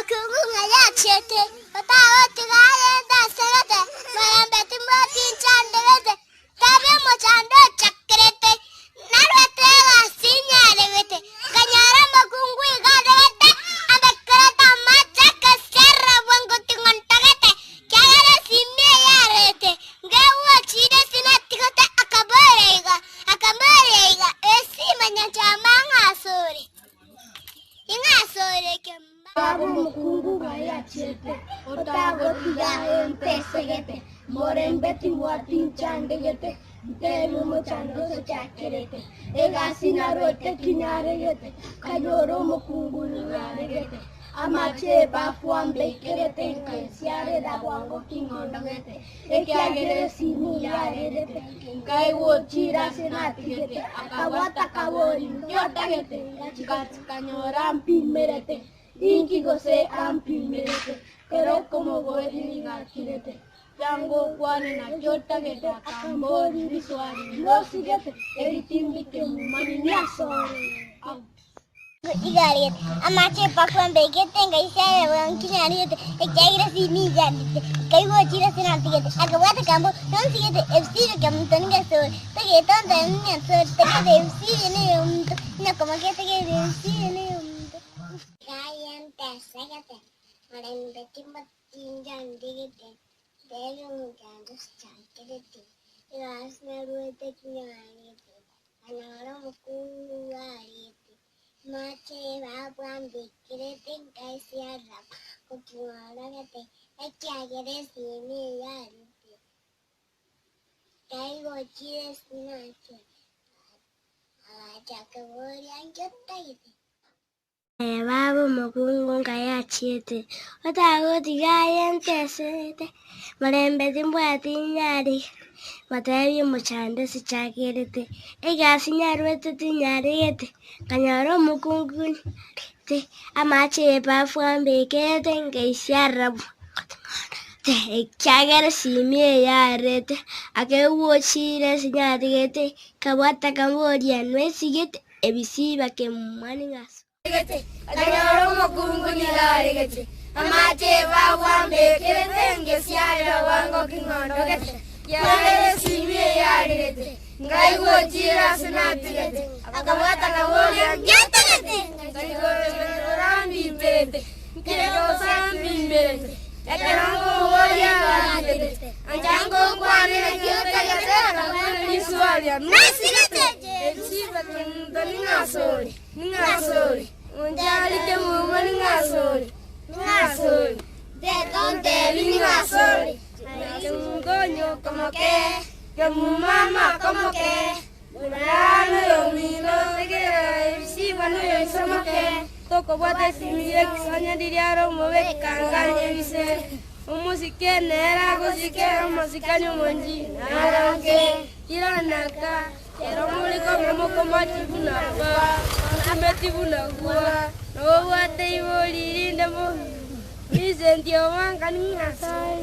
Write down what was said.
mukungu ya chete. Otago tigale da serete. Marambeti motin chandete. Tabe mo chando chakrete. Narwete ga sinyale vete. Kanyara mukungu igadete. Abekreta macha kasera wango tingontagete. Kyagare simye yarete. Ngewa chide sinatikote akaborega. Akaborega. Esi manyachamanga sore. Inga sore kemba. Babu mukungu gaya chete, otago tiga ente segete, morembeti muatin chandegete, devu mochando se chakerete, egasina rote kinyarete, kayoro mukungu lugarete, amache bafuambe kerete, kesiare da wango kingondogete, ekiagere sinu yarete, kaiwo chira senatigete, akawata kawori nyotagete, kanyorampi merete. Inki gose ampi merete, pero como gori ngakirete. Yango kwane na jota gete akambori visuari no sigete editing bike mani niasore. Igariet, amache pakuan begete ngaisare wankinariete, ekiagira siniyarete, kaiwo chira senatigete, akawata kambo non sigete efsire kamtonga so, tegeton tanya so, tegete efsire ne umto, na como que tegete efsire ne umto. Kayan tesegete, marembeti motin jandigete, deru jandos chankerete, irasna ruete kinyarete, anara mukungu arete, mache babuan bikirete ngaisiara, kutuaragete, ekiagere simi yarete, kaigo chires nache, alachakabori anjotagete. Babu mukungu gaya chete, otago tiga ente segete, marembeti muatin nyari. Matabi muchande si chakerete, egasinya rwete tinyarete, kanyaro mukungu te, amache bafuambe kete ngaisiara te, ekiagere simye yarete, akewo chire sinyatigete, kabwata kambodia nwesigete, ebisiba kemwaningaso. Kanyoro mukungu nilarigete, amache bafuambe kerete ngesiara wango kingondogete. Yagere simye yarete, ngaiwo chira sinatigete, akawata kawoli angetagete, ngaiwo rambi berete, kero sambi berete, ekerango woli angetagete, anjango kwani angetagete, akawata visualia nasigete, esiba kendo ningasori, unjali kemu ningasori, detonte ningasori. Coño como que mu mamá como que, bueno yo mi no te quiero, si bueno yo somos que, toco bote si mi ex soña diría mo ve cangañe dice, música nera música no monji, nada que tiranaka, quiero muy como chibuna, ameti buna gua, no bote y boliri ndemo, mi sentió man canina sai.